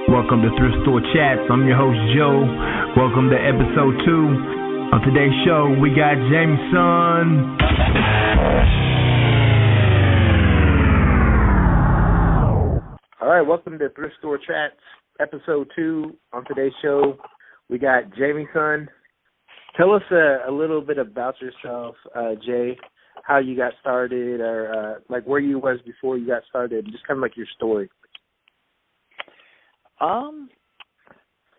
Welcome to Thrift Store Chats. I'm your host, Joe. Welcome to episode 2. On today's show, we got Jamison. All right, welcome to Thrift Store Chats, episode 2. On today's show, we got Jamison. Tell us a little bit about yourself, Jay, how you got started, or like where you was before you got started, just kind of like your story.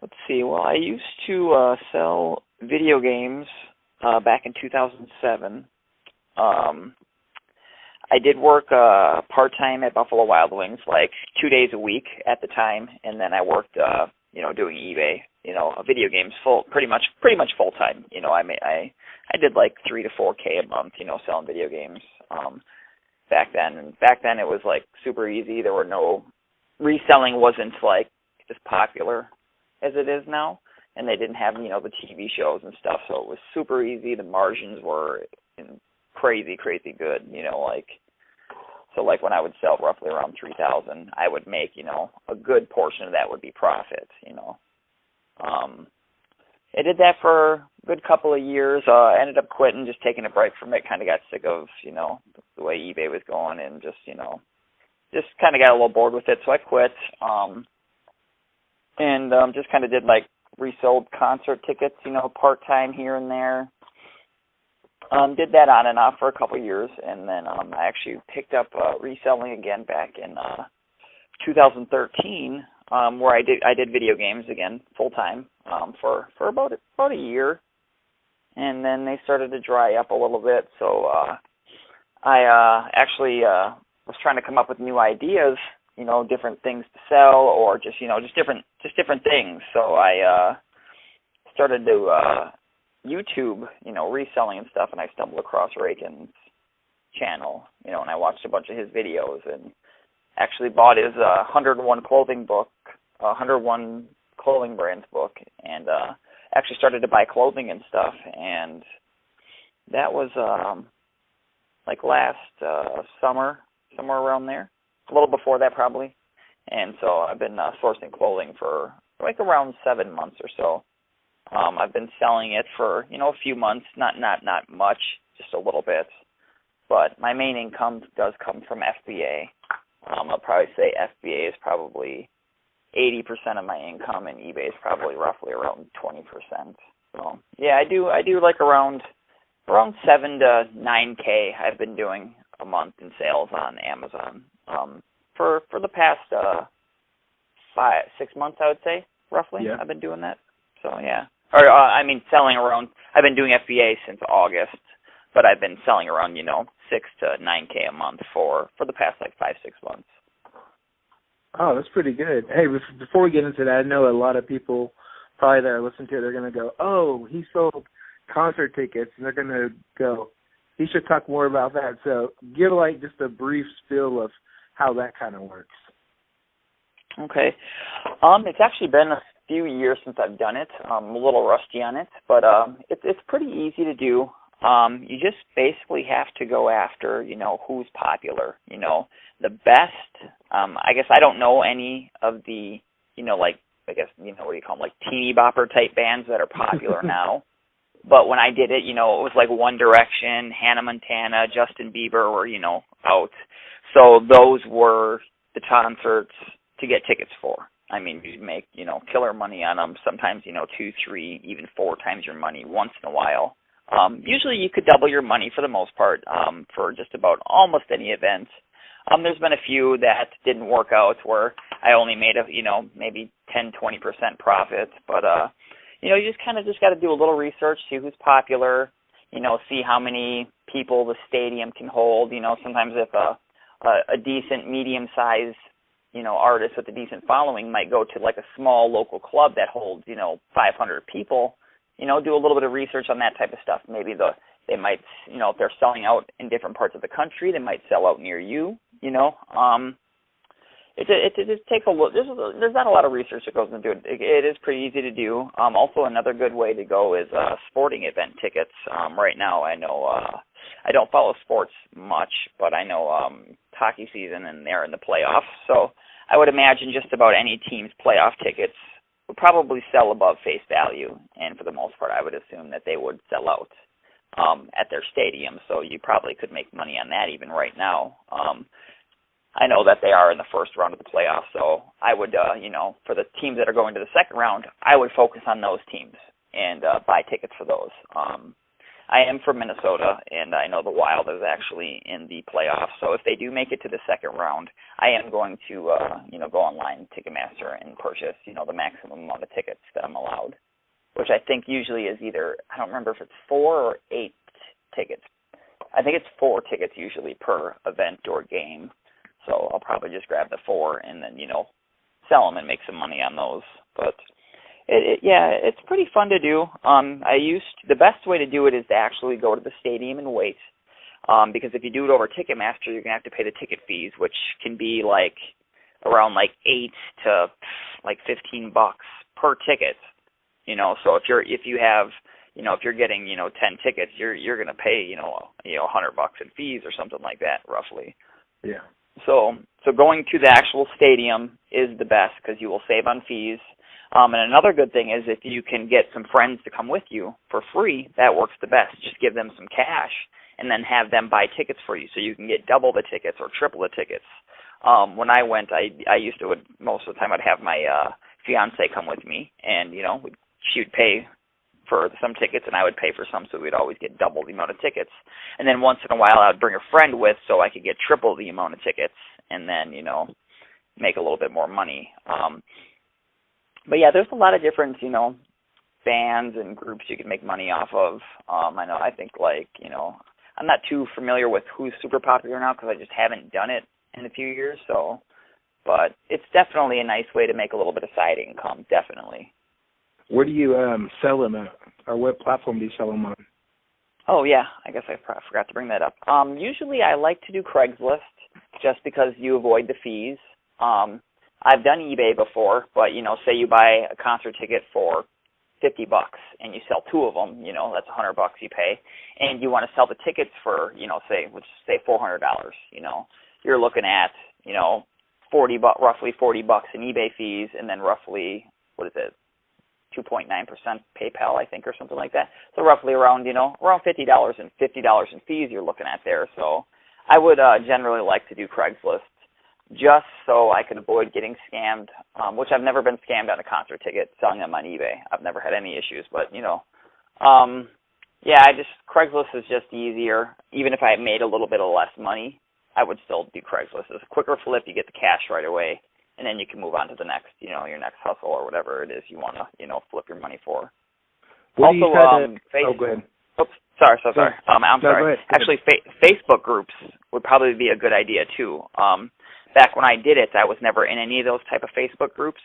Let's see. Well, I used to sell video games back in 2007. I did work part-time at Buffalo Wild Wings, like 2 days a week at the time, and then I worked, doing eBay, video games pretty much full-time. I did like 3 to 4K a month, selling video games back then. And back then it was like super easy. There were no reselling wasn't like as popular as it is now, and they didn't have the TV shows and stuff, so it was super easy. The margins were crazy good, so like when I would sell roughly around 3,000, I would make a good portion of that would be profit. I did that for a good couple of years. Ended up quitting, just taking a break from it. Kind of got sick of the way eBay was going, and just kind of got a little bored with it, so I quit. And just kind of did like resold concert tickets, part-time here and there. Did that on and off for a couple of years, and then I actually picked up reselling again back in 2013, where I did video games again full-time for about a year, and then they started to dry up a little bit, so I actually was trying to come up with new ideas, different things to sell, or just different things. So I started to YouTube, reselling and stuff, and I stumbled across Reagan's channel, and I watched a bunch of his videos, and actually bought his 101 clothing book, 101 clothing brands book, and actually started to buy clothing and stuff, and that was like last summer, somewhere around there. A little before that probably, and so I've been sourcing clothing for like around 7 months or so. I've been selling it for a few months, not much, just a little bit, but my main income does come from FBA. I'll probably say FBA is probably 80% of my income, and eBay is probably roughly around 20%. So yeah, I do like around 7 to 9K I've been doing a month in sales on Amazon. For the past 6 months, I would say, roughly. Yeah. I've been doing that. So yeah, or selling around. I've been doing FBA since August, but I've been selling around 6 to 9K a month for the past like 5-6 months. Oh, that's pretty good. Hey, before we get into that, I know a lot of people probably that are listening to it, they're going to go, oh, he sold concert tickets, and they're going to go, he should talk more about that. So give like just a brief spiel of how that kind of works. Okay. It's actually been a few years since I've done it. I'm a little rusty on it, but it's pretty easy to do. You just basically have to go after, who's popular, the best. I guess I don't know any of the, what do you call them, like teeny bopper type bands that are popular now. But when I did it, it was like One Direction, Hannah Montana, Justin Bieber were, out. So those were the concerts to get tickets for. I mean, you'd make, killer money on them, sometimes, 2, 3, even 4 times your money once in a while. Usually you could double your money for the most part for just about almost any event. There's been a few that didn't work out where I only made maybe 10, 20% profit, but you just got to do a little research, see who's popular, see how many people the stadium can hold. Sometimes if a decent medium-sized, artist with a decent following might go to like a small local club that holds, 500 people, do a little bit of research on that type of stuff. Maybe they might, if they're selling out in different parts of the country, they might sell out near you, It just takes a look. There's not a lot of research that goes into it. It is pretty easy to do. Also, another good way to go is sporting event tickets. Right now, I know I don't follow sports much, but I know it's hockey season and they're in the playoffs. So I would imagine just about any team's playoff tickets would probably sell above face value. And for the most part, I would assume that they would sell out at their stadium. So you probably could make money on that even right now. I know that they are in the first round of the playoffs, so I would, for the teams that are going to the second round, I would focus on those teams and buy tickets for those. I am from Minnesota, and I know the Wild is actually in the playoffs, so if they do make it to the second round, I am going to, go online, Ticketmaster, and purchase, the maximum amount of tickets that I'm allowed, which I think usually is either, I don't remember if it's 4 or 8 tickets. I think it's 4 tickets usually per event or game. So I'll probably just grab the 4 and then, sell them and make some money on those. But it's pretty fun to do. The best way to do it is to actually go to the stadium and wait. Because if you do it over Ticketmaster, you're gonna have to pay the ticket fees, which can be around 8 to $15 per ticket. So if you're getting 10 tickets, you're gonna pay $100 in fees or something like that, roughly. Yeah. So going to the actual stadium is the best because you will save on fees. And another good thing is if you can get some friends to come with you for free, that works the best. Just give them some cash and then have them buy tickets for you so you can get double the tickets or triple the tickets. When I went, I used to, most of the time I'd have my fiance come with me and, she would pay for some tickets and I would pay for some, so we'd always get double the amount of tickets. And then once in a while I would bring a friend with so I could get triple the amount of tickets and then, make a little bit more money. But yeah, there's a lot of different, bands and groups you can make money off of. I think I'm not too familiar with who's super popular now because I just haven't done it in a few years. But it's definitely a nice way to make a little bit of side income, definitely. Where do you sell them at, or what platform do you sell them on? Oh, yeah, I guess I forgot to bring that up. Usually I like to do Craigslist just because you avoid the fees. I've done eBay before, but, say you buy a concert ticket for $50 and you sell 2 of them, that's $100 you pay, and you want to sell the tickets for, let's say $400, you're looking at, roughly $40 in eBay fees and then roughly, 2.9% PayPal, I think, or something like that. So roughly around $50 in fees you're looking at there. So I would generally like to do Craigslist just so I could avoid getting scammed, which I've never been scammed on a concert ticket selling them on eBay. I've never had any issues, but Craigslist is just easier. Even if I made a little bit of less money, I would still do Craigslist. It's a quicker flip. You get the cash right away. And then you can move on to the next, your next hustle or whatever it is you want to, flip your money for. What also, go ahead. Oops, sorry. I'm sorry. Go ahead. Actually, Facebook groups would probably be a good idea too. Back when I did it, I was never in any of those type of Facebook groups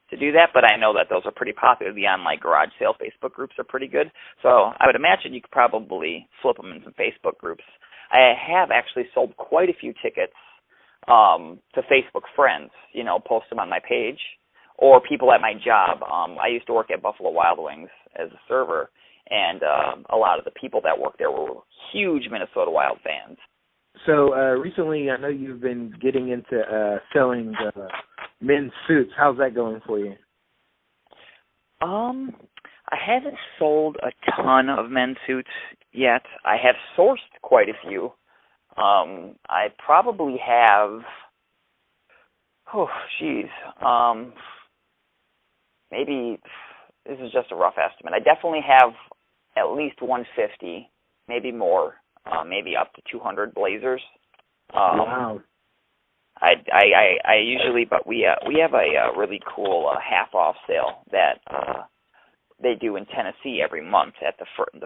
to do that, but I know that those are pretty popular. The online garage sale Facebook groups are pretty good. So I would imagine you could probably flip them in some Facebook groups. I have actually sold quite a few tickets to Facebook friends, post them on my page, or people at my job. I used to work at Buffalo Wild Wings as a server, and a lot of the people that worked there were huge Minnesota Wild fans. So recently, I know you've been getting into selling men's suits. How's that going for you? I haven't sold a ton of men's suits yet. I have sourced quite a few. I probably have, maybe, this is just a rough estimate. I definitely have at least 150, maybe more, maybe up to 200 blazers. Wow. I usually, but we have a really cool half off sale that they do in Tennessee every month at the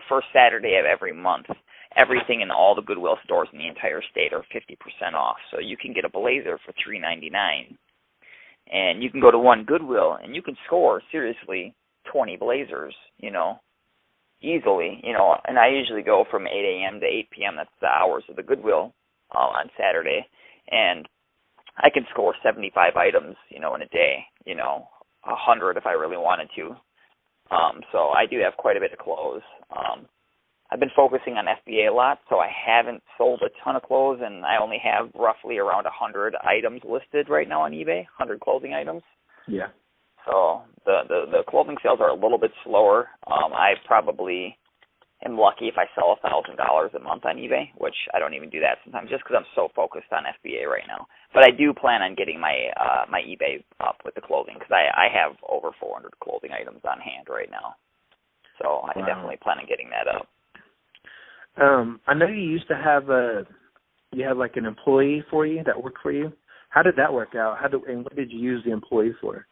first Saturday of every month. Everything in all the Goodwill stores in the entire state are 50% off. So you can get a blazer for $3.99, and you can go to one Goodwill and you can score seriously 20 blazers, easily, And I usually go from 8 a.m. to 8 p.m. That's the hours of the Goodwill on Saturday, and I can score 75 items, in a day, 100 if I really wanted to. So I do have quite a bit of clothes. I've been focusing on FBA a lot, so I haven't sold a ton of clothes, and I only have roughly around 100 items listed right now on eBay, 100 clothing items. Yeah. So the clothing sales are a little bit slower. I probably am lucky if I sell $1,000 a month on eBay, which I don't even do that sometimes just because I'm so focused on FBA right now. But I do plan on getting my my eBay up with the clothing because I have over 400 clothing items on hand right now. So I definitely plan on getting that up. I know you used to have you had like an employee for you that worked for you. How did that work out? And what did you use the employee for?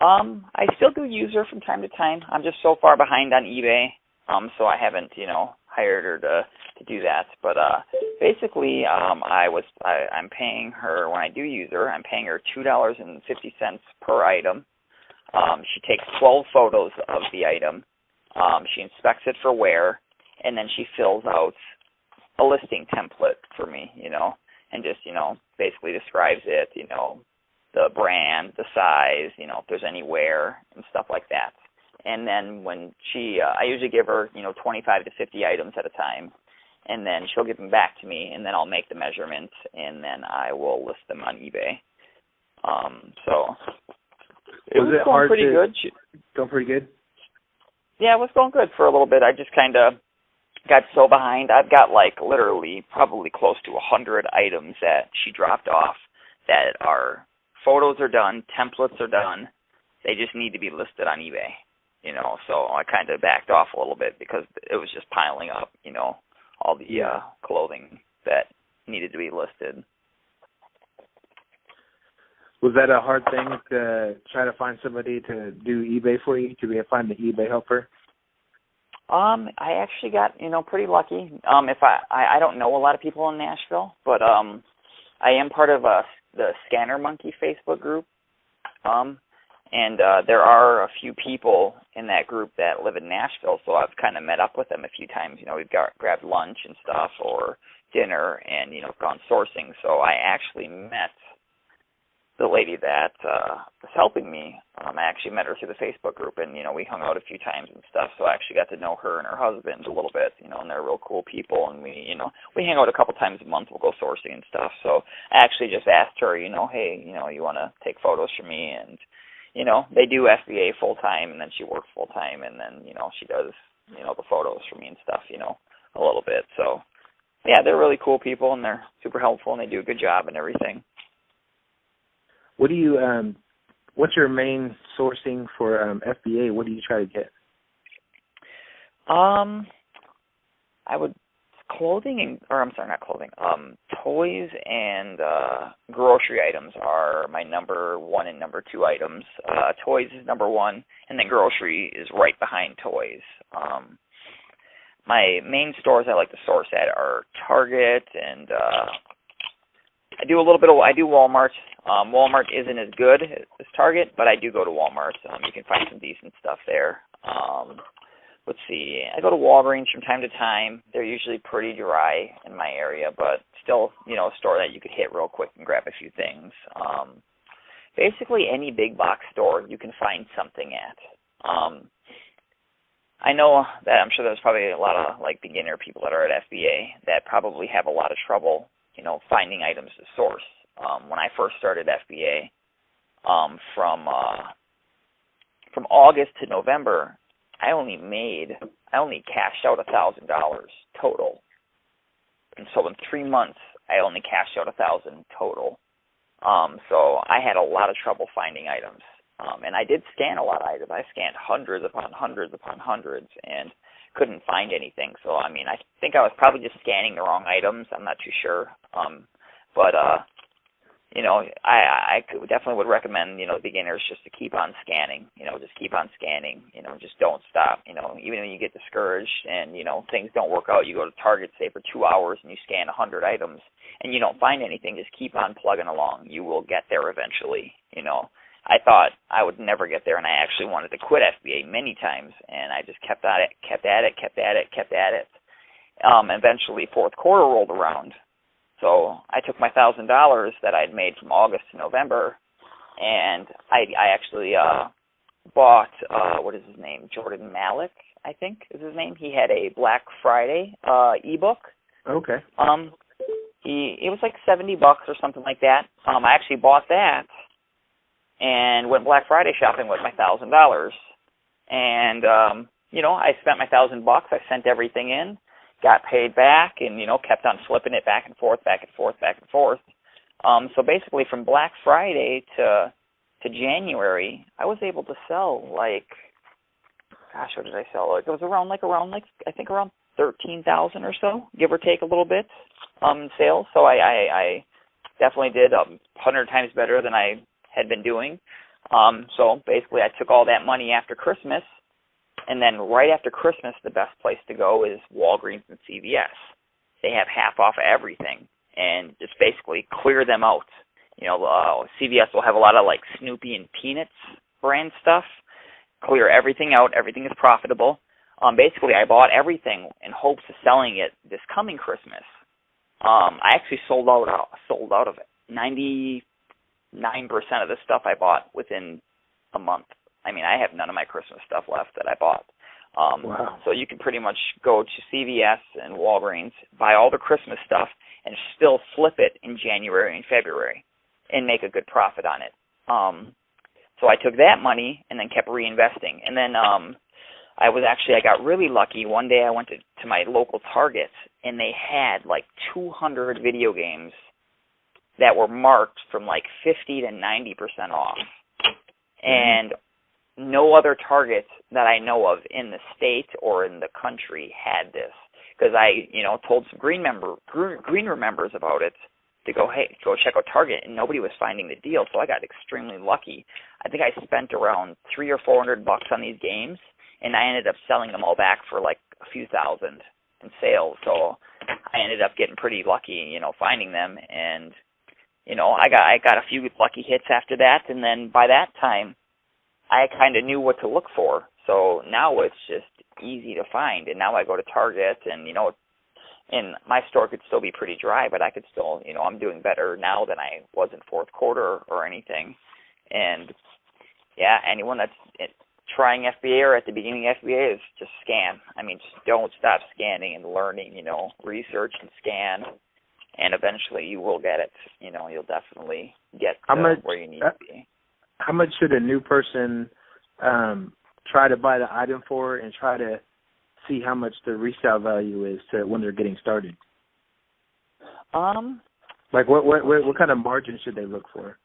I still do use her from time to time. I'm just so far behind on eBay, so I haven't, hired her to do that. But basically, I'm paying her when I do use her. I'm paying her $2.50 per item. She takes 12 photos of the item. She inspects it for wear, and then she fills out a listing template for me, and just, basically describes it, the brand, the size, if there's any wear and stuff like that. And then when I usually give her, 25 to 50 items at a time, and then she'll give them back to me, and then I'll make the measurements, and then I will list them on eBay. So it was going pretty good. Going pretty good? Yeah, it was going good for a little bit. I just kind of got so behind. I've got literally probably close to 100 items that she dropped off that are photos are done, templates are done. They just need to be listed on eBay, So I kind of backed off a little bit because it was just piling up, all the clothing that needed to be listed. Was that a hard thing to try to find somebody to do eBay for you, to find the eBay helper? I actually got, pretty lucky. If I don't know a lot of people in Nashville, but I am part of the Scanner Monkey Facebook group. And there are a few people in that group that live in Nashville, so I've kind of met up with them a few times. We've grabbed lunch and stuff or dinner and, gone sourcing. So I actually met the lady that was helping me. I actually met her through the Facebook group, and, we hung out a few times and stuff, so I actually got to know her and her husband a little bit, and they're real cool people, and we hang out a couple times a month. We'll go sourcing and stuff, so I actually just asked her, hey, you want to take photos for me, and, they do FBA full-time, and then she works full-time, and then, she does, the photos for me and stuff, a little bit, so, yeah, they're really cool people, and they're super helpful, and they do a good job and everything. What do you? What's your main sourcing for FBA? What do you try to get? Toys and grocery items are my number one and number two items. Toys is number one, and then grocery is right behind toys. My main stores I like to source at are Target and. I do Walmart. Walmart isn't as good as Target, but I do go to Walmart. You can find some decent stuff there. Let's see. I go to Walgreens from time to time. They're usually pretty dry in my area, but still, a store that you could hit real quick and grab a few things. Basically, any big box store you can find something at. I know that I'm sure there's probably a lot of beginner people that are at FBA that probably have a lot of trouble finding items to source. When I first started FBA, from August to November, I only cashed out $1,000 total. And so in 3 months, I only cashed out $1,000 total. So I had a lot of trouble finding items. And I did scan a lot of items. I scanned hundreds upon hundreds upon hundreds and couldn't find anything. So, I think I was probably just scanning the wrong items. I'm not too sure. But I definitely would recommend, beginners just to keep on scanning, just keep on scanning, just don't stop, even when you get discouraged and, things don't work out, you go to Target, say, for 2 hours and you scan 100 items and you don't find anything, just keep on plugging along. You will get there eventually, I thought I would never get there, and I actually wanted to quit FBA many times, and I just kept at it. Eventually, fourth quarter rolled around, so I took my $1,000 that I'd made from August to November, and I actually bought, what is his name, Jordan Malik. I think is his name. He had a Black Friday ebook. Okay. It was like $70 or something like that. I actually bought that and went Black Friday shopping with my $1,000. And I spent my $1,000. I sent everything in, got paid back, and kept on flipping it back and forth, back and forth, back and forth. So basically, from Black Friday to January, I was able to sell what did I sell? It was around I think around 13,000 or so, give or take a little bit, in sales. So I definitely did 100 times better than I had been doing. So basically, I took all that money after Christmas, and then right after Christmas, the best place to go is Walgreens and CVS. They have half off of everything, and just basically clear them out. CVS will have a lot of like Snoopy and Peanuts brand stuff. Clear everything out. Everything is profitable. Basically, I bought everything in hopes of selling it this coming Christmas. I actually sold out of 99% of the stuff I bought within a month. I mean, I have none of my Christmas stuff left that I bought. Wow. So you can pretty much go to CVS and Walgreens, buy all the Christmas stuff, and still flip it in January and February and make a good profit on it. So I took that money and then kept reinvesting. And then I got really lucky. One day I went to my local Target, and they had like 200 video games that were marked from like 50 to 90% off. And no other Target that I know of in the state or in the country had this. Because I, told some green members about it to go check out Target, and nobody was finding the deal. So I got extremely lucky. I think I spent around $300 or $400 on these games, and I ended up selling them all back for like a few thousand in sales. So I ended up getting pretty lucky, finding them, and I got a few lucky hits after that, and then by that time, I kind of knew what to look for. So now it's just easy to find, and now I go to Target, and and my store could still be pretty dry, but I could still, I'm doing better now than I was in fourth quarter or anything. And yeah, anyone that's trying FBA or at the beginning of FBA is just scan. I mean, just don't stop scanning and learning, research and scan, and eventually you will get it. You'll definitely get where you need to be. How much should a new person try to buy the item for, and try to see how much the resale value is to when they're getting started? Like what kind of margin should they look for?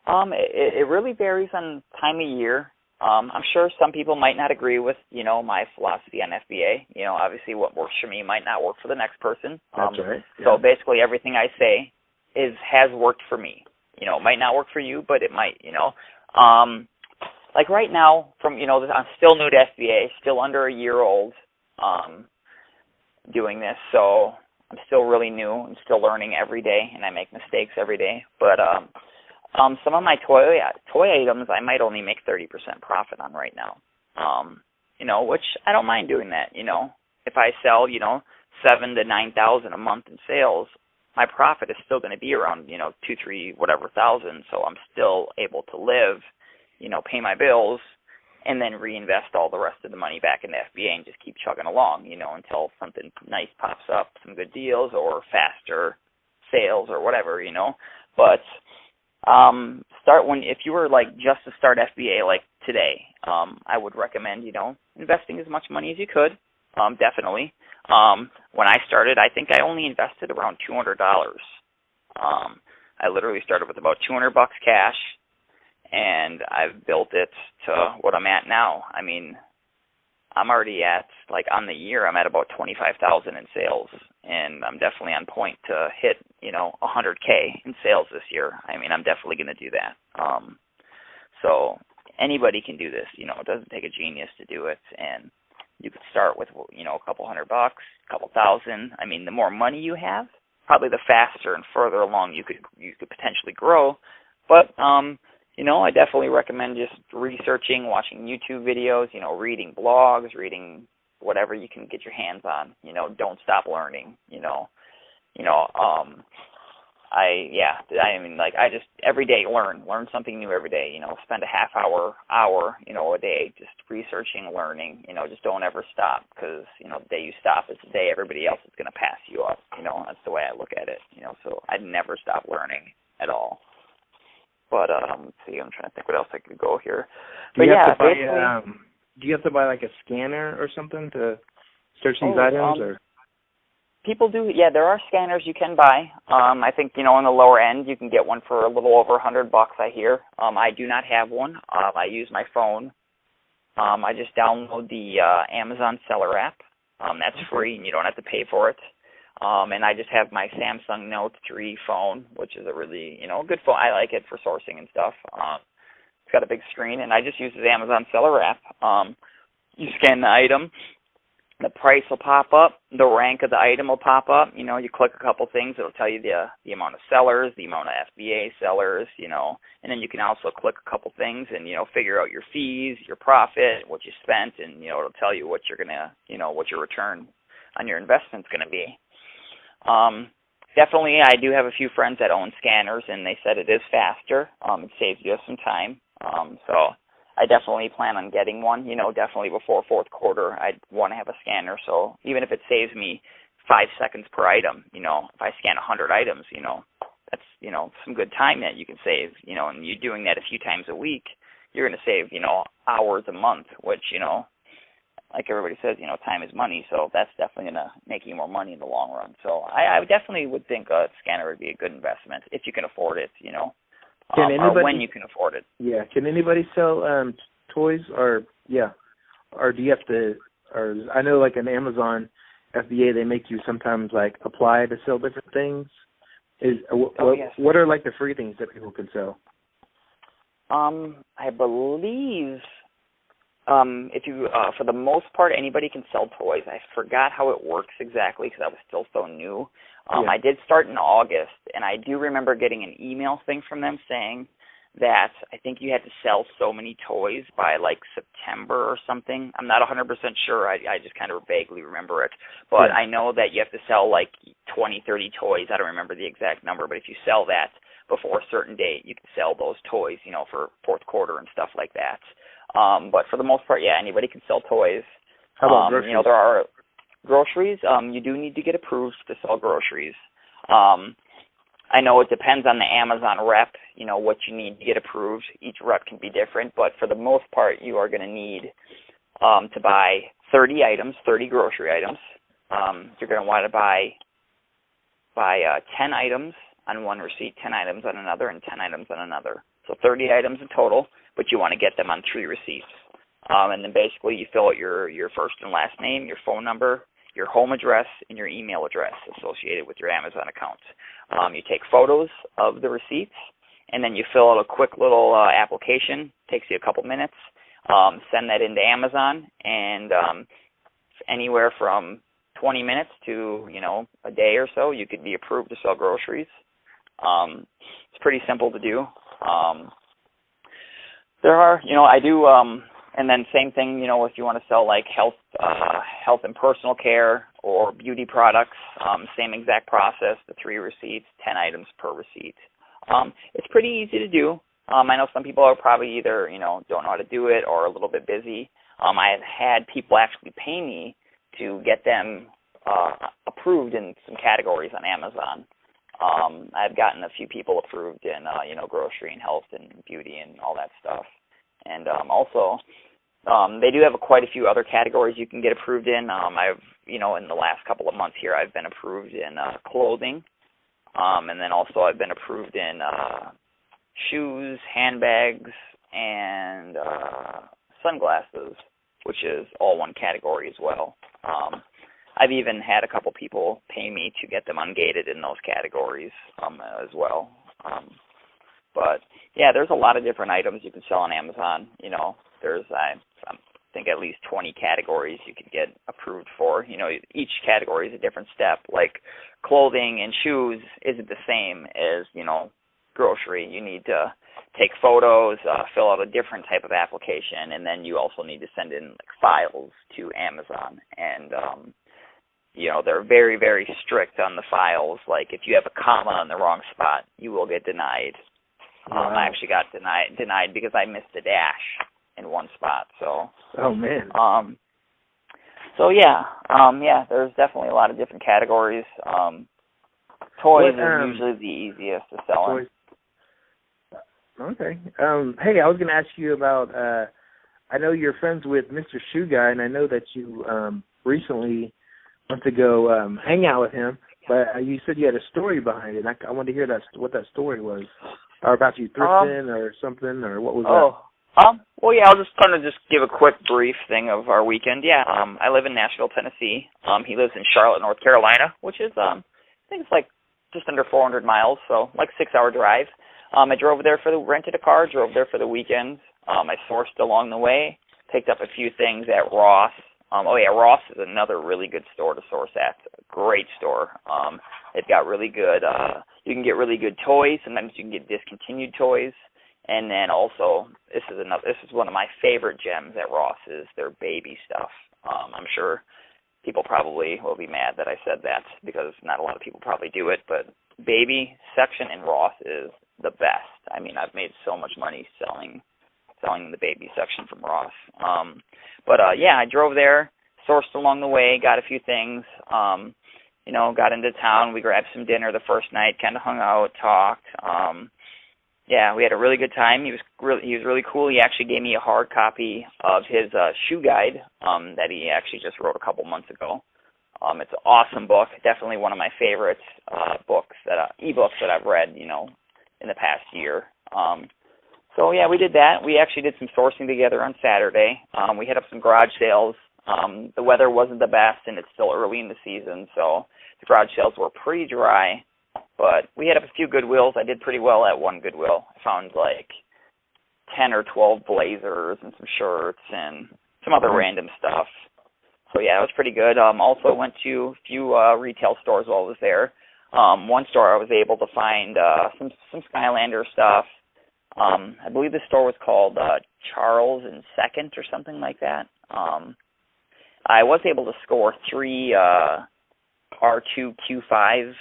It really varies on time of year. I'm sure some people might not agree with, my philosophy on FBA. Obviously what works for me might not work for the next person. That's right. Yeah. So basically everything I say has worked for me. It might not work for you, but it might, like right now I'm still new to FBA, still under a year old, doing this. So I'm still really new. I'm still learning every day, and I make mistakes every day. But, some of my toy items I might only make 30% profit on right now, which I don't mind doing that. If I sell, 7,000 to 9,000 a month in sales, my profit is still going to be around, 2, 3, whatever thousand. So I'm still able to live, pay my bills, and then reinvest all the rest of the money back in the FBA and just keep chugging along, until something nice pops up, some good deals or faster sales or whatever, But if you were like just to start FBA like today, I would recommend, investing as much money as you could. Definitely. When I started, I think I only invested around $200. I literally started with about $200 cash, and I've built it to what I'm at now. I mean, I'm already at, like, on the year, I'm at about 25,000 in sales, and I'm definitely on point to hit, 100K in sales this year. I mean, I'm definitely going to do that. So anybody can do this. It doesn't take a genius to do it, and you could start with, a couple $100, a couple thousand. I mean, the more money you have, probably the faster and further along you could potentially grow. But I definitely recommend just researching, watching YouTube videos, reading blogs, reading whatever you can get your hands on. Don't stop learning. I mean, like, I just every day learn something new every day. Spend a half hour, a day just researching, learning. Just don't ever stop, because the day you stop is the day everybody else is going to pass you up. That's the way I look at it. So I'd never stop learning at all. But let's see, I'm trying to think what else I could go here. But do you have to buy like a scanner or something to search these items, or? People do, yeah. There are scanners you can buy. I think on the lower end you can get one for a little over $100. I hear. I do not have one. I use my phone. I just download the Amazon Seller app. That's free, and you don't have to pay for it. And I just have my Samsung Note 3 phone, which is a really good phone. I like it for sourcing and stuff. It's got a big screen, and I just use the Amazon Seller app. You scan the item. The price will pop up. The rank of the item will pop up. You click a couple things. It'll tell you the amount of sellers, the amount of FBA sellers, and then you can also click a couple things and, figure out your fees, your profit, what you spent, and, it'll tell you what you're going to, what your return on your investment's going to be. Definitely, I do have a few friends that own scanners, and they said it is faster. It saves you some time. So I definitely plan on getting one, definitely before fourth quarter. I'd want to have a scanner, so even if it saves me 5 seconds per item, if I scan 100 items, that's, some good time that you can save, and you're doing that a few times a week, you're going to save, hours a month, which, like everybody says, time is money, so that's definitely going to make you more money in the long run. So I definitely would think a scanner would be a good investment if you can afford it, or when you can afford it. Yeah. Can anybody sell toys, or do you have to? Or I know, like, an Amazon FBA, they make you sometimes like apply to sell different things. Yes. What are like the free things that people can sell? I believe. If you, for the most part, anybody can sell toys. I forgot how it works exactly because I was still so new. I did start in August, and I do remember getting an email thing from them saying that I think you had to sell so many toys by like September or something. I'm not 100% sure. I just kind of vaguely remember it. But I know that you have to sell like 20, 30 toys. I don't remember the exact number, but if you sell that before a certain date, you can sell those toys, for fourth quarter and stuff like that. But for the most part, anybody can sell toys. How about groceries? There are groceries. You do need to get approved to sell groceries. I know it depends on the Amazon rep, what you need to get approved. Each rep can be different, but for the most part, you are going to need to buy 30 items, 30 grocery items. You're going to want to buy 10 items on one receipt, 10 items on another, and 10 items on another. So 30 items in total, but you want to get them on 3 receipts. And then basically you fill out your first and last name, your phone number, your home address, and your email address associated with your Amazon account. You take photos of the receipts, and then you fill out a quick little application. Takes you a couple minutes. Send that into Amazon, and anywhere from 20 minutes to, a day or so, you could be approved to sell groceries. It's pretty simple to do. There are, I do, and then same thing, if you want to sell like health and personal care or beauty products, same exact process, the 3 receipts, 10 items per receipt. It's pretty easy to do. I know some people are probably either, don't know how to do it or a little bit busy. I have had people actually pay me to get them approved in some categories on Amazon. I've gotten a few people approved in, grocery and health and beauty and all that stuff. And also, they do have quite a few other categories you can get approved in. I've, in the last couple of months here, I've been approved in clothing. And then also I've been approved in shoes, handbags, and sunglasses, which is all one category as well. I've even had a couple people pay me to get them ungated in those categories as well. But there's a lot of different items you can sell on Amazon. There's I think at least 20 categories you could get approved for. Each category is a different step. Like clothing and shoes isn't the same as grocery. You need to take photos, fill out a different type of application, and then you also need to send in like files to Amazon. And they're very, very strict on the files. Like if you have a comma in the wrong spot, you will get denied. Wow. I actually got denied because I missed a dash in one spot. So. Oh man. So yeah, there's definitely a lot of different categories. Toys is usually the easiest to sell. Toys. Okay. Hey, I was going to ask you about. I know you're friends with Mr. Shoe Guy, and I know that you recently went to go hang out with him. But you said you had a story behind it. I wanted to hear what that story was, or about you thrifting or something, or what was that? Well, yeah, I'll just kind of give a quick brief thing of our weekend. Yeah, I live in Nashville, Tennessee. He lives in Charlotte, North Carolina, which is, I think it's like just under 400 miles, so like 6-hour drive. I drove there rented a car, drove there for the weekend. I sourced along the way, picked up a few things at Ross. Ross is another really good store to source at. Great store. They've got really good, you can get really good toys. Sometimes you can get discontinued toys. And then also, this is one of my favorite gems at Ross is their baby stuff. I'm sure people probably will be mad that I said that because not a lot of people probably do it, but baby section in Ross is the best. I mean, I've made so much money selling the baby section from Ross. I drove there, sourced along the way, got a few things, got into town. We grabbed some dinner the first night, kind of hung out, talked. We had a really good time. He was really cool. He actually gave me a hard copy of his shoe guide that he actually just wrote a couple months ago. It's an awesome book, definitely one of my favorite ebooks that I've read, in the past year. We did that. We actually did some sourcing together on Saturday. We hit up some garage sales. The weather wasn't the best, and it's still early in the season, so the garage sales were pretty dry. But we hit up a few Goodwills. I did pretty well at one Goodwill. I found like 10 or 12 blazers and some shirts and some other random stuff. So yeah, it was pretty good. Also went to a few retail stores while I was there. One store I was able to find some Skylander stuff. I believe the store was called Charles and Second or something like that. I was able to score 3 R2-Q5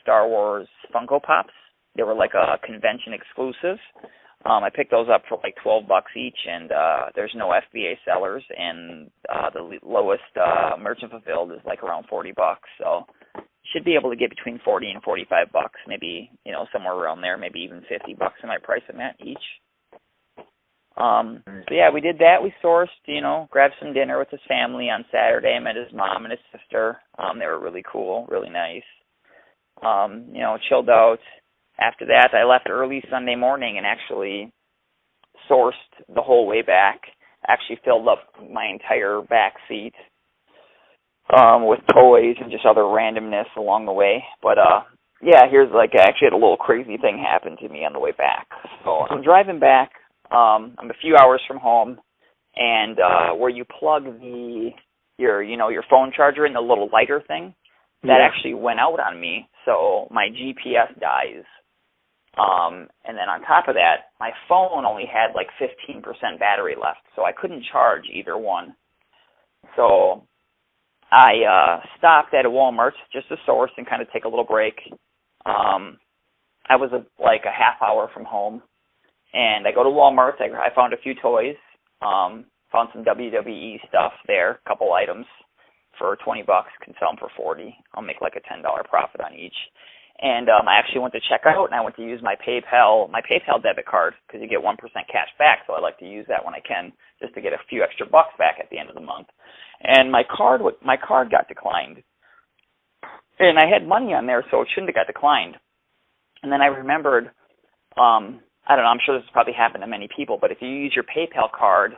Star Wars Funko Pops. They were like a convention exclusive. I picked those up for like $12 each, and there's no FBA sellers, and the lowest merchant fulfilled is like around $40. So should be able to get between $40 and $45, maybe somewhere around there, maybe even $50. I might price them at each. We did that. We sourced, grabbed some dinner with his family on Saturday. I met his mom and his sister. They were really cool, really nice. Chilled out. After that, I left early Sunday morning and actually sourced the whole way back. Actually filled up my entire back seat with toys and just other randomness along the way. But here's I actually had a little crazy thing happen to me on the way back. So I'm driving back. I'm a few hours from home, and where you plug your phone charger in, the little lighter thing, that actually went out on me, so my GPS dies. And then on top of that, my phone only had like 15% battery left, so I couldn't charge either one. So I stopped at a Walmart just to source and kind of take a little break. I was like a half hour from home. And I go to Walmart. I found a few toys. Found some WWE stuff there, a couple items for $20. Can sell them for $40. I'll make like a $10 profit on each. And I actually went to check out, and I went to use my PayPal debit card because you get 1% cash back. So I like to use that when I can, just to get a few extra bucks back at the end of the month. And my card got declined, and I had money on there, so it shouldn't have got declined. And then I remembered. I don't know, I'm sure this has probably happened to many people, but if you use your PayPal card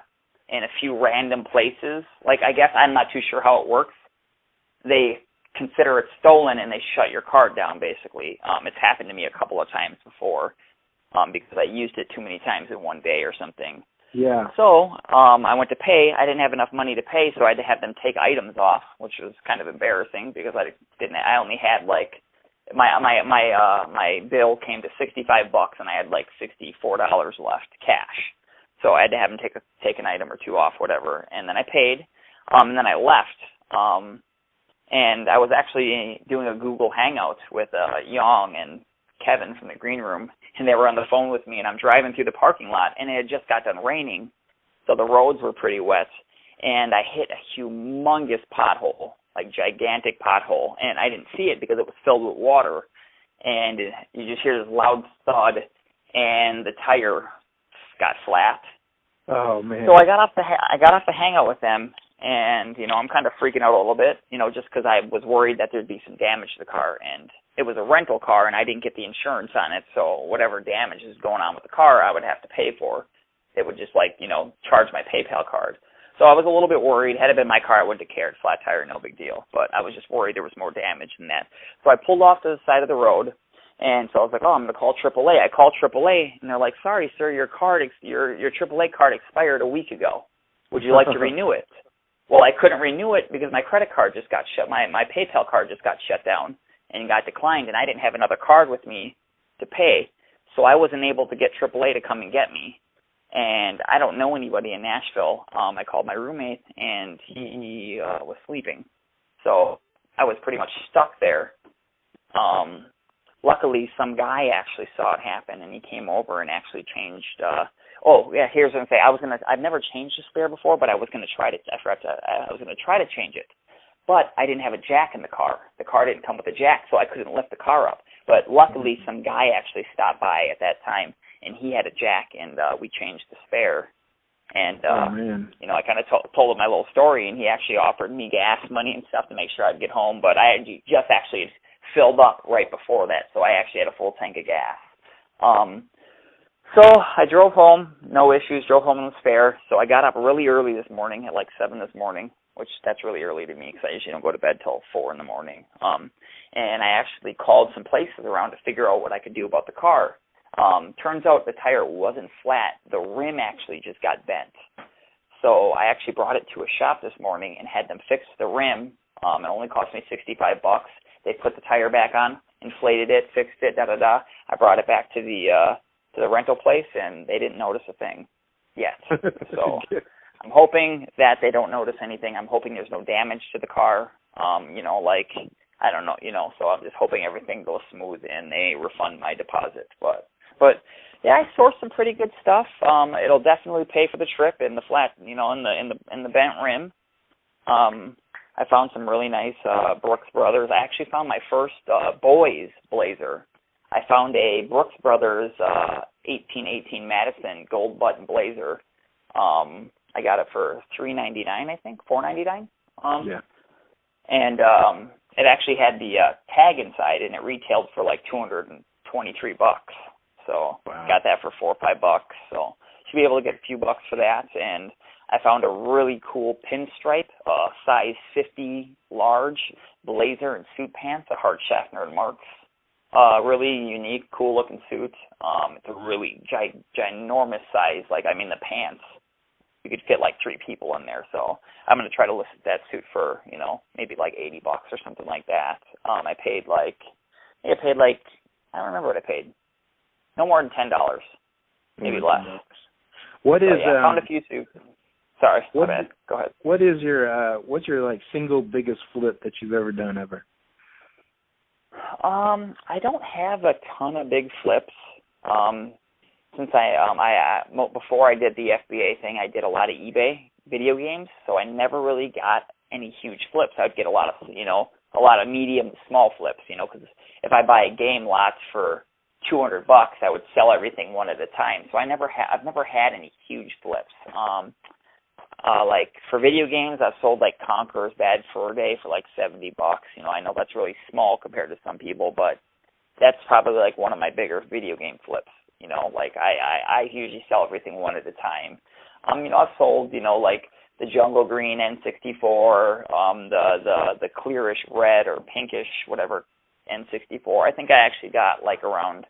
in a few random places, like I guess I'm not too sure how it works, they consider it stolen and they shut your card down basically. It's happened to me a couple of times before because I used it too many times in one day or something. Yeah. So I went to pay. I didn't have enough money to pay, so I had to have them take items off, which was kind of embarrassing because I only had like my bill came to $65 and I had like $64 left cash. So I had to have them take an item or two off, whatever. And then I paid, and then I left. And I was actually doing a Google Hangout with Young and Kevin from the green room, and they were on the phone with me, and I'm driving through the parking lot, and it had just got done raining, so the roads were pretty wet, and I hit a humongous pothole, like gigantic pothole, and I didn't see it because it was filled with water, and you just hear this loud thud, and the tire got flat. Oh man! So I got off the hangout with them, and I'm kind of freaking out a little bit, just because I was worried that there'd be some damage to the car, and it was a rental car, and I didn't get the insurance on it, so whatever damage is going on with the car, I would have to pay for. They would just charge my PayPal card. So I was a little bit worried. Had it been my car, I wouldn't have cared. Flat tire, no big deal. But I was just worried there was more damage than that. So I pulled off to the side of the road, and so I was like, I'm going to call AAA. I called AAA, and they're like, sorry, sir, your AAA card expired a week ago. Would you like to renew it? Well, I couldn't renew it because my credit card just got shut. My PayPal card just got shut down and got declined, and I didn't have another card with me to pay. So I wasn't able to get AAA to come and get me. And I don't know anybody in Nashville. I called my roommate, and he was sleeping. So I was pretty much stuck there. Luckily, some guy actually saw it happen, and he came over and actually changed. Here's what I'm saying. I've never changed a spare before, but I was gonna try to. I was gonna try to change it, but I didn't have a jack in the car. The car didn't come with a jack, so I couldn't lift the car up. But luckily, some guy actually stopped by at that time, and he had a jack, and we changed the spare. And I kind of told him my little story, and he actually offered me gas money and stuff to make sure I'd get home. But I had just actually filled up right before that, so I actually had a full tank of gas. So I drove home, no issues, drove home in the spare. So I got up really early this morning, at like 7 this morning, which that's really early to me because I usually don't go to bed till 4 in the morning. And I actually called some places around to figure out what I could do about the car. Turns out the tire wasn't flat. The rim actually just got bent. So I actually brought it to a shop this morning and had them fix the rim. It only cost me $65. They put the tire back on, inflated it, fixed it, da-da-da. I brought it back to the rental place, and they didn't notice a thing yet. So I'm hoping that they don't notice anything. I'm hoping there's no damage to the car. I don't know, so I'm just hoping everything goes smooth and they refund my deposit. But yeah, I sourced some pretty good stuff. It'll definitely pay for the trip and the flat, in the bent rim. I found some really nice Brooks Brothers. I actually found my first boys blazer. I found a Brooks Brothers 1818 Madison gold button blazer. I got it for $3.99, I think, $4.99. Yeah. And it actually had the tag inside, and it retailed for like $223. So wow. Got that for $4 or $5. So should be able to get a few bucks for that. And I found a really cool pinstripe, size 50 large blazer and suit pants, a Hart Schaffner and Marks. Really unique, cool looking suit. It's a really ginormous size. The pants, you could fit like 3 people in there. So I'm going to try to list that suit for, maybe like $80 or something like that. I paid I don't remember what I paid. No more than $10, maybe less. What is? I found a few suits. Sorry, my bad. Go ahead. What is what's your single biggest flip that you've ever done ever? I don't have a ton of big flips. Since before I did the FBA thing, I did a lot of eBay video games, so I never really got any huge flips. I'd get a lot of medium, small flips, because if I buy a game lots for $200, I would sell everything one at a time. So I've never had any huge flips. For video games, I've sold like Conqueror's Bad Fur Day for like $70. I know that's really small compared to some people, but that's probably like one of my bigger video game flips. I usually sell everything one at a time. I've sold, like the Jungle Green N64, the clearish red or pinkish, whatever, N64. I think I actually got like around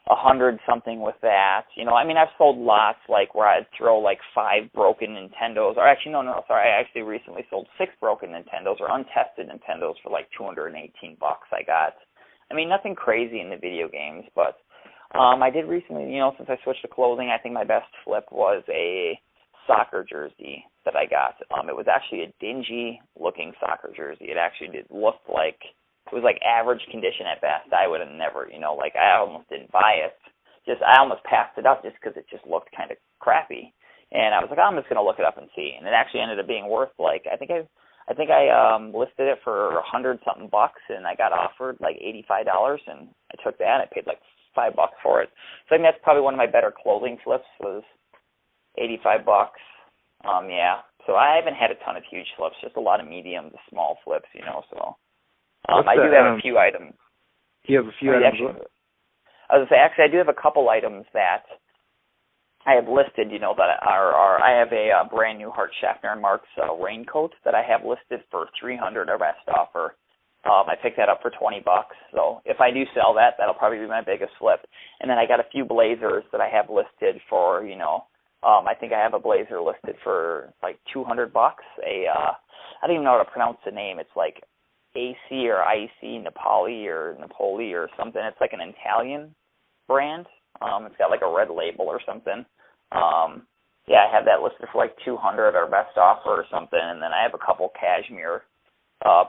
100 something with that. I've sold lots like where I'd throw like 5 broken Nintendos, or actually, I actually recently sold 6 broken Nintendos or untested Nintendos for like $218 I got. Nothing crazy in the video games, but I did recently, since I switched to clothing, I think my best flip was a soccer jersey that I got. It was actually a dingy-looking soccer jersey. It actually looked like it was like average condition at best. I would have never, like I almost didn't buy it. I almost passed it up just because it just looked kind of crappy. And I was like, I'm just gonna look it up and see. And it actually ended up being worth like I think I listed it for $100-something, and I got offered like $85, and I took that. I paid like $5 for it. So I think that's probably one of my better clothing flips was $85. Yeah. So I haven't had a ton of huge flips, just a lot of medium to small flips, So I do have a few items. You have a few items. Actually, I was going to say, actually, I do have a couple items that I have listed, that are I have a brand new Hart Schaffner and Marks raincoat that I have listed for $300, our best offer. I picked that up for $20. So if I do sell that, that'll probably be my biggest flip. And then I got a few blazers that I have listed for, I think I have a blazer listed for like $200. I don't even know how to pronounce the name. It's like AC or IC Napoli or something. It's like an Italian brand. It's got like a red label or something. Yeah, I have that listed for like $200, our best offer or something. And then I have a couple cashmere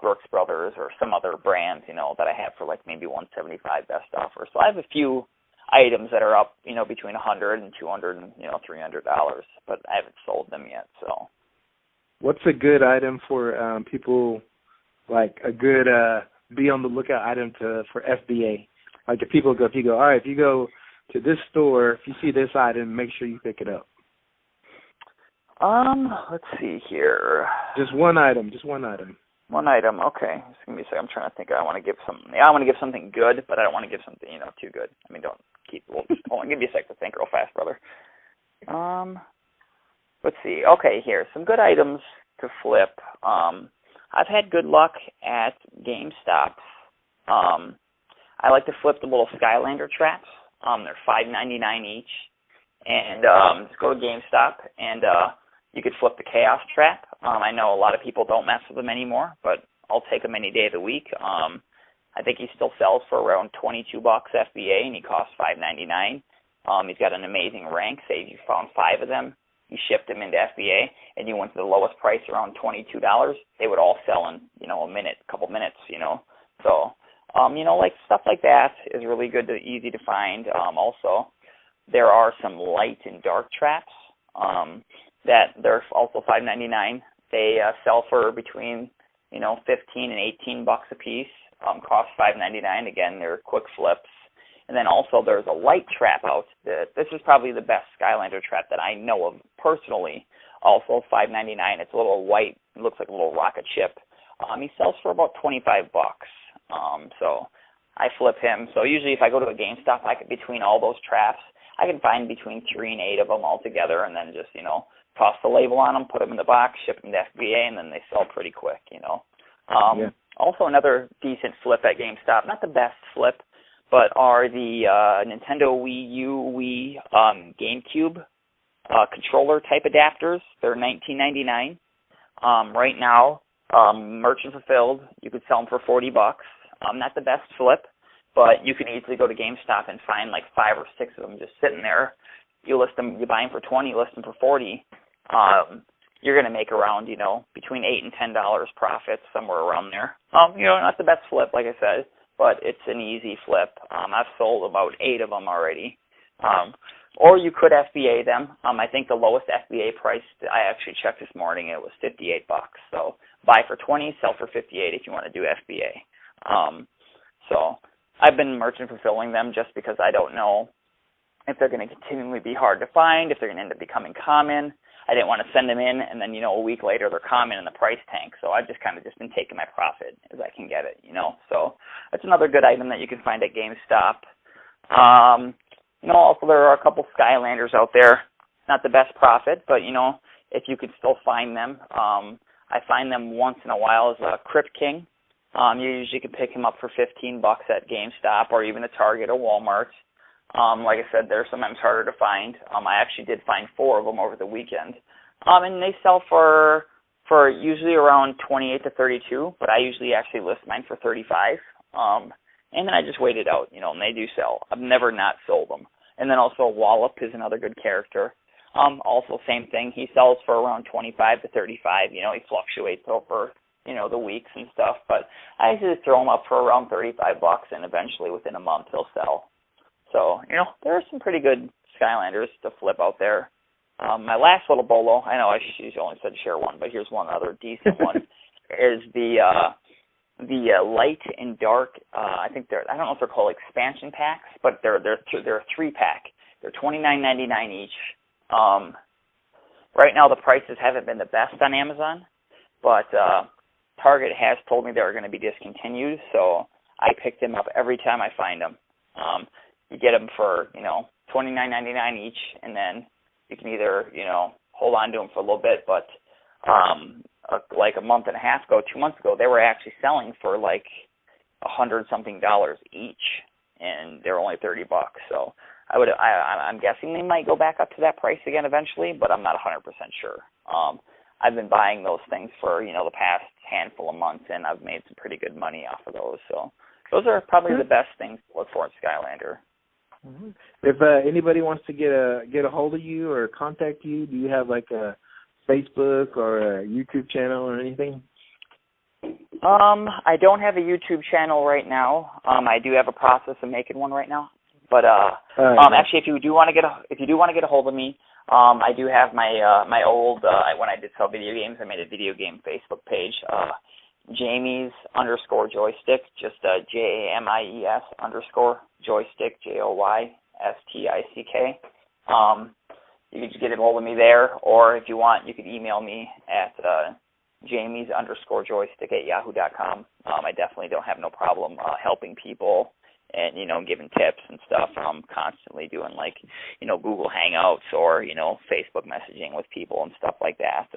Brooks Brothers or some other brands, that I have for like maybe $175 best offer. So I have a few items that are up, between $100 and $200 and $300, but I haven't sold them yet. So, what's a good item for people? Like a good be on the lookout item for FBA. Like if you go, all right, if you go to this store, if you see this item, make sure you pick it up. Let's see here. Just one item. One item, okay. Just give me a second. I'm trying to think. I want to give something good, but I don't want to give something, too good. I mean, hold on, give me a sec to think real fast, brother. Let's see. Okay, here. Some good items to flip. I've had good luck at GameStop. I like to flip the little Skylander traps. They're $5.99 each. And just go to GameStop and you could flip the Chaos Trap. I know a lot of people don't mess with them anymore, but I'll take them any day of the week. I think he still sells for around $22 FBA, and he costs $5.99. He's got an amazing rank. Say if you found 5 of them, you shipped them into FBA, and you went to the lowest price around $22. They would all sell in a couple minutes. So like stuff like that is really good easy to find. Also, there are some light and dark traps that they're also $5.99. They sell for between $15 and $18 a piece. Cost $5.99. Again, they're quick flips. And then also there's a light trap out. This is probably the best Skylander trap that I know of personally. Also $5.99. It's a little white. It looks like a little rocket ship. He sells for about $25. So I flip him. So usually if I go to a GameStop, between all those traps, I can find between 3 and 8 of them all together, and then just toss the label on them, put them in the box, ship them to FBA, and then they sell pretty quick. Yeah. Also another decent flip at GameStop, not the best flip, but are the Nintendo Wii U, Wii, GameCube controller type adapters. They're $19.99. Right now, merchant fulfilled, you could sell them for $40. Not the best flip, but you can easily go to GameStop and find like 5 or 6 of them just sitting there. You list them, you buy them for $20, list them for $40. You're going to make around, between $8 and $10 profit, somewhere around there. Not the best flip, like I said, but it's an easy flip. I've sold about 8 of them already. Or you could FBA them. I think the lowest FBA price, I actually checked this morning, it was $58. So buy for $20, sell for $58 if you want to do FBA. So I've been merchant fulfilling them just because I don't know if they're going to continually be hard to find, if they're going to end up becoming common. I didn't want to send them in, and then, a week later they're common in the price tank. So I've just kind of been taking my profit as I can get it, So that's another good item that you can find at GameStop. Also there are a couple Skylanders out there. Not the best profit, but, if you could still find them. I find them once in a while as a Crypt King. You usually can pick him up for $15 at GameStop or even at Target or Walmart. Like I said, they're sometimes harder to find. I actually did find 4 of them over the weekend. And they sell for usually around $28 to $32, but I usually actually list mine for $35. And then I just wait it out, and they do sell. I've never not sold them. And then also Wallop is another good character. Also same thing. He sells for around 25 to 35. You know, he fluctuates over, you know, the weeks and stuff. But I usually throw him up for around $35, and eventually within a month he'll sell. So, you know, there are some pretty good Skylanders to flip out there. My last little bolo, I know I only said share one, but here's one other decent one, is the light and dark. I think I don't know if they're called expansion packs, but they're a 3-pack. They're $29.99 each. Right now the prices haven't been the best on Amazon, but Target has told me they're going to be discontinued, so I pick them up every time I find them. You get them for, you know, $29.99 each, and then you can either, you know, hold on to them for a little bit, but like a month and a half ago, 2 months ago, they were actually selling for like $100-something each, and they're only $30. So I'm guessing they might go back up to that price again eventually, but I'm not 100% sure. I've been buying those things for, you know, the past handful of months, and I've made some pretty good money off of those. So those are probably the best things to look for in Skylander. If anybody wants to get a hold of you or contact you, do you have like a Facebook or a YouTube channel or anything? I don't have a YouTube channel right now. I do have a process of making one right now. But actually, if you do want to get a hold of me, I do have my old when I did sell video games, I made a video game Facebook page. Jamies _joystick, just JAMIES _joystick, JOYSTICK. You can just get a hold of me there, or if you want, you could email me at Jamies _joystick at yahoo.com. I definitely don't have no problem helping people and, you know, giving tips and stuff. I'm constantly doing, like, you know, Google Hangouts or, you know, Facebook messaging with people and stuff like that.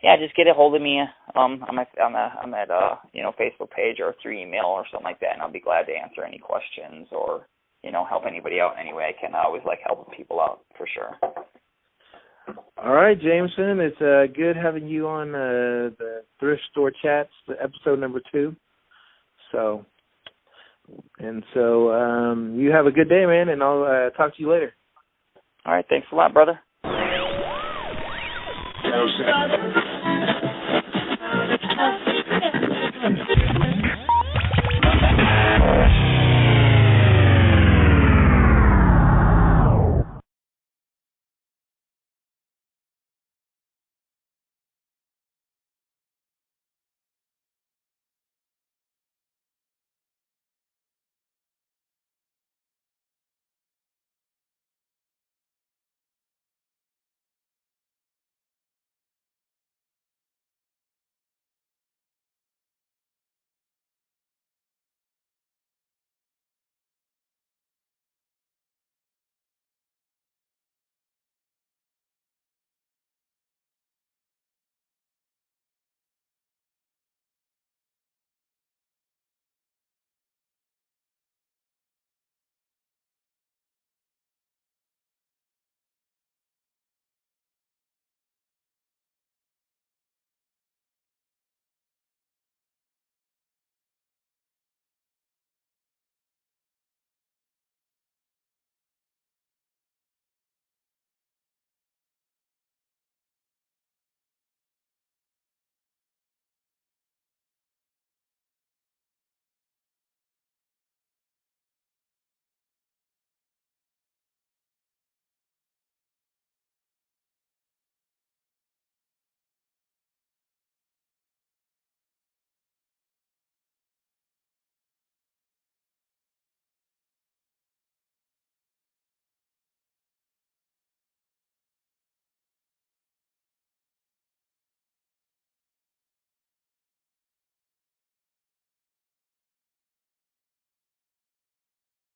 Yeah, just get a hold of me on that you know, Facebook page or through email or something like that, and I'll be glad to answer any questions or, you know, help anybody out in any way I can. I always like helping people out for sure. All right, Jamison, it's good having you on the Thrift Store Chats, episode number 2. So you have a good day, man, and I'll talk to you later. All right, thanks a lot, brother.